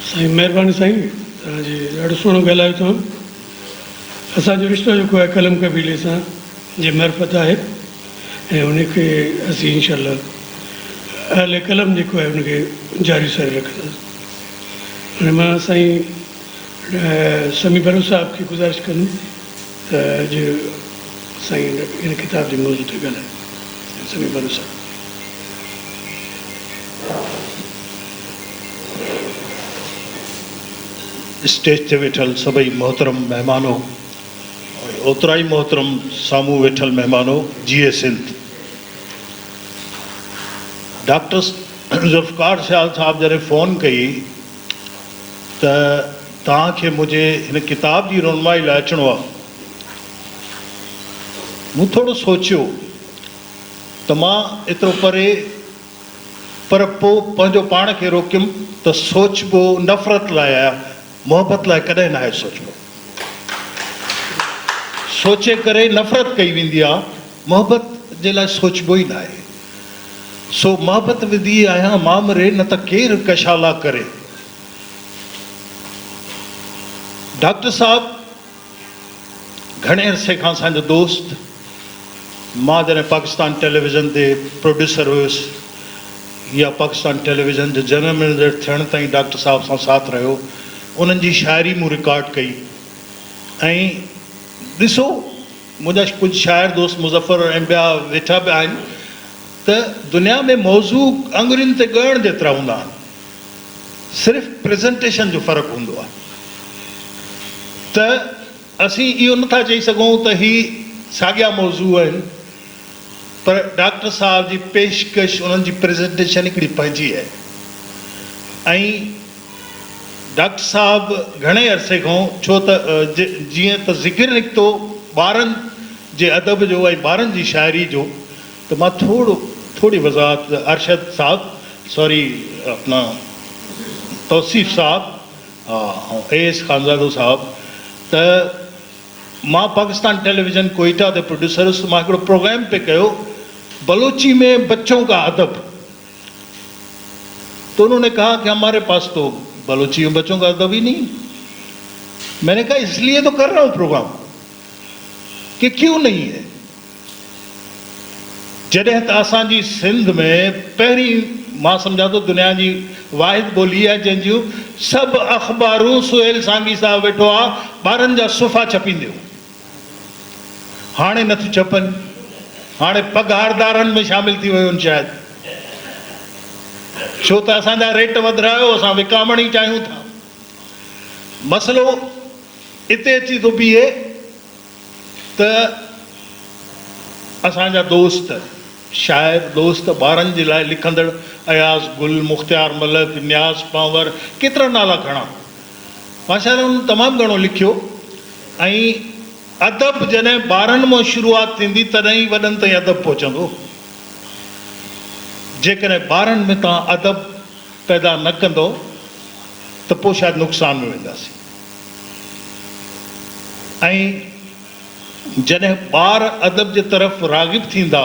साईं महिरबानी साईं, तव्हांजी ॾाढो सुहिणो ॻाल्हायो तव्हां। असांजो रिश्तो जेको आहे कलम कबीले सां जे मार्फत आहे ऐं उनखे असीं इंशाअल्लाह अहले कलम जेको आहे उनखे जारी सारी रखंदासीं। हाणे मां साईं समी भरो साहिब खे गुज़ारिश कंदुमि त अॼु साईं इन किताब जे मौज़ू ते ॻाल्हाए। समी भरो साहिब। स्टेज ते वेठल सभई मोहतरम महिमानों, ओतिरा ई मोहतरम साम्हूं वेठल महिमानों, जीए सिंध। डॉक्टर ज़ुल्फ़कार सियाल साहब जॾहिं फ़ोन कई त तव्हांखे मुंहिंजे हिन किताब जी रुनमाई लाइ अचिणो आहे, मूं थोरो सोचियो त मां एतिरो परे, पर पोइ पंहिंजो पाण खे रोकियुमि त सोचबो नफ़रत लाइ आहे, मोहबत लाइ कॾहिं न आहे सोचबो। सोचे करे नफ़रत कई वेंदी आहे, मोहबत जे लाइ सोचबो ई न आहे। सो मोहबत विधी आहियां मामरे, न त केरु कशाला करे। डॉक्टर साहब घणे अरसे खां असांजो दोस्त, मां जॾहिं पाकिस्तान टेलीविज़न ते प्रोड्यूसर हुयुसि या पाकिस्तान टेलीविज़न जो जनरल मैनेजर थियण ताईं डॉक्टर साहब सां साथ रहियो, उन्हनि जी शाइरी मूं रिकॉर्ड कई। ऐं ॾिसो, मुंहिंजा कुझु शाइर दोस्त मुज़फ़र ऐं ॿिया वेठा बि आहिनि त दुनिया में मौज़ू अंगुरियुनि ते ॻणण जेतिरा हूंदा आहिनि, सिर्फ़ु प्रेज़ेंटेशन जो फ़र्क़ु हूंदो आहे। त असीं इहो नथा चई सघूं त ही साॻिया मौज़ू आहिनि, पर डॉक्टर साहब जी पेशकश, उन्हनि जी प्रेज़ेंटेशन हिकिड़ी पंहिंजी आहे। ऐं डॉक्टर साहब घणे अरसे खां, छो त जीअं त ज़िक्र निकितो ॿारनि जे अदब जो ऐं ॿारनि जी शाइरी जो, त मां थोरी वज़ाहत अरशद साहब, सॉरी अपना तौसीफ़ साहब ऐं एस ख़ानज़ादो साहब, त मां पाकिस्तान टेलीविज़न कोयटा ते प्रोड्यूसर हुयुसि। मां हिकिड़ो प्रोग्राम पे कयो, बलोची में बच्चों का अदब। तो उन्होंने कहा कि हमारे पास तो बलोची में बच्चों का अदब ही नहीं। मैंने कहा इसलिए तो कर रहा हूं प्रोग्राम कि क्यों नहीं है। जॾहिं त असांजी सिंध में पहिरीं मां सम्झां थो दुनिया जी वाहिद ॿोली आहे जंहिंजूं सभु अख़बारूं, सुहेल सांगी साहब वेठो आहे, ॿारनि जा सुफ़ा छपींदियूं। हाणे नथियूं छपनि, हाणे पघारदारनि में शामिल थी वियूं आहिनि शायदि, छो त असांजा रेट वधायो, असां विकामण ई चाहियूं था। मसइलो हिते अची थो बीहे त असांजा दोस्त, शाइर दोस्त, ॿारनि जे लाइ लिखंदड़ अयाज़ गुल, मुख़्तियार मलक, न्याज़ पावर, केतिरा नाला खणा। माशाअल्लाह उन्हनि तमामु घणो लिखियो। ऐं अदब जॾहिं ॿारनि मां शुरूआति थींदी तॾहिं ई वॾनि ताईं अदब पहुचंदो। जेकॾहिं ॿारनि में तव्हां अदब पैदा न कंदो त पोइ शायदि नुक़सान में वेंदासीं। ऐं जॾहिं ॿार अदब जे तरफ़ राग़िब थींदा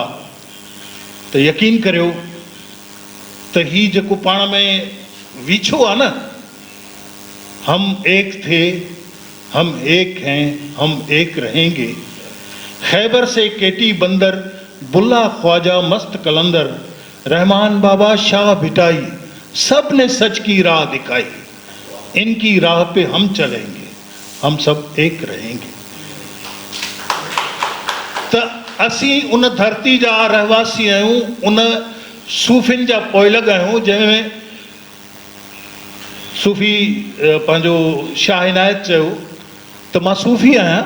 त यकीन करियो त हीउ जेको पाण में वीछो आहे न, हम एक थे, हम एक हैं, हम एक रहेंगे, खैबर से केटी बंदर, बुल्ला ख्वाजा मस्त कलंदर, रहमान बाबा शाह भिटाई, सब ने सच की राह दिखाई, इनकी राह पे हम चलेंगे, हम सब एक रहेंगे। त असीं उन धरती जा रहवासी आहियूं, उन सूफ़िन जा पोइलग आहियूं जंहिंमें सूफ़ी पंहिंजो शाह इनायत चयो त मां सूफ़ी आहियां,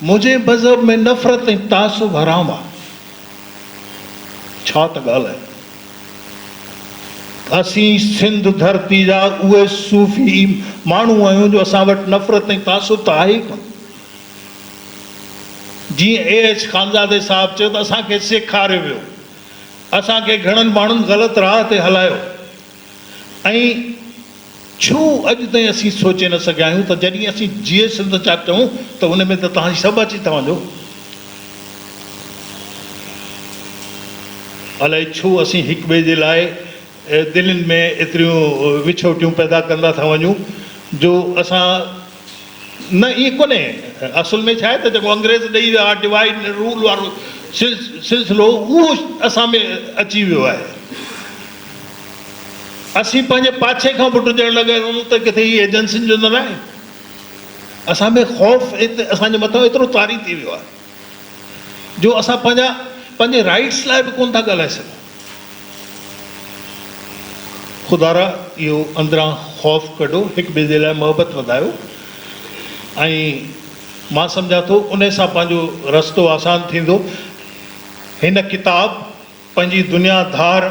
मुंहिंजे मज़हब में नफ़रत ऐं तासुब हराम आहे। छा त ॻाल्हि आहे। असीं सिंध धरती जा उहे सूफ़ी माण्हू आहियूं जो असां वटि नफ़रत ऐं तासुब त आहे ई कोन। जीअं एच ख़ानज़ादे साहब चयो त असांखे सेखारियो वियो, असांखे घणनि माण्हुनि ग़लति राह ते हलायो। ऐं छो अॼु ताईं असीं सोचे न सघिया आहियूं त जॾहिं असीं जीए सिंध था चऊं त उन में त तव्हां सभु अची तव्हांजो। अलाए छो असीं हिक ॿिए जे लाइ दिलनि में एतिरियूं विछोटियूं पैदा कंदा था वञूं जो असां न ईअं कोन्हे असुल में छा आहे त जेको अंग्रेज़ ॾेई वियो आहे डिवाइड रूल वारो सिलसिलो उहो असां में अची वियो आहे। असीं पंहिंजे पाछे खां पुटजणु लॻा आहियूं त किथे हीअ एजेंसियुनि जो न आहे। असां में ख़ौफ़ असांजे मथां एतिरो तारी थी वियो आहे जो असां पंहिंजे राइट्स लाइ बि कोन था ॻाल्हाए सघूं। ख़ुदारा इहो अंदरां ख़ौफ़ कढो, हिक ॿिए जे लाइ मोहबत वधायो ऐं मां सम्झां थो उन सां पंहिंजो रस्तो आसान थींदो। हिन किताब पंहिंजी दुनियादार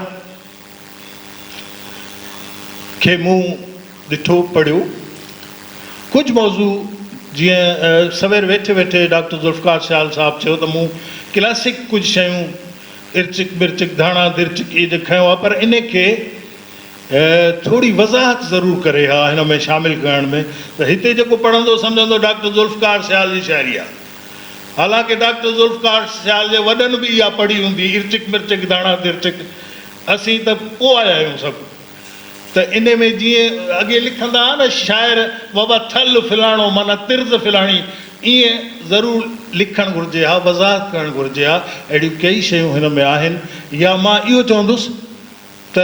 खे मूं ॾिठो पढ़ियो। कुझु मौज़ू जीअं सवेर वेठे वेठे डॉक्टर ज़ुल्फ़कार शाल साहिबु चयो त मूं क्लासिक कुझु शयूं इर्चिक बिर्चिक धाणा दिरचिक इहे ॾेखारियो आहे, पर इन खे थोरी वज़ाहत ज़रूरु करे हा हिन में शामिलु करण में। त हिते जेको पढ़ंदो सम्झंदो डॉक्टर ज़ुल्फ़कार शाल जी शाइरी आहे, हालांकि डॉक्टर ज़ुल्फ़कार शाल जे वॾनि बि इहा पढ़ी हूंदी इर्चिक मिर्चिक धाणा दिरचिक। असीं त पोइ आया आहियूं सभु। त इन में जीअं अॻे लिखंदा हुआ न शाइर बाबा थल फिलाणो माना तिर्ज़ फिलाणी, ईअं ज़रूरु लिखणु घुरिजे हा, वज़ाहत करणु घुरिजे हा। अहिड़ियूं कई शयूं हिन में आहिनि। या मां इहो चवंदुसि त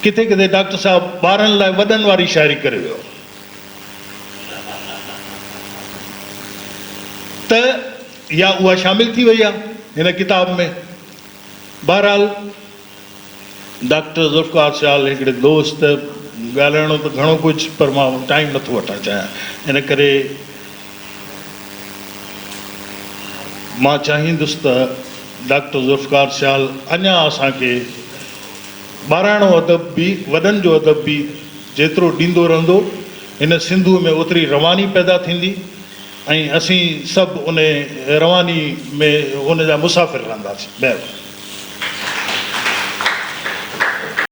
किथे किथे डॉक्टर साहिबु ॿारनि लाइ वॾनि वारी शाइरी करे वियो त या उहा शामिलु थी वई आहे हिन किताब में। बहरहाल डॉक्टर ज़ुल्फ़कार शाल हिकिड़े दोस्त, ॻाल्हाइणो त घणो कुझु पर मां टाइम नथो वठणु चाहियां, इन करे मां चाहींदुसि त डॉक्टर ज़ुल्फ़कार शाल अञा असांखे ॿाराणो अदब बि वॾनि जो अदब बि जेतिरो ॾींदो रहंदो, हिन सिंधू में ओतिरी रवानी पैदा थींदी ऐं असीं सभु उन रवानी में उन जा मुसाफ़िर रहंदासीं। महिरबानी।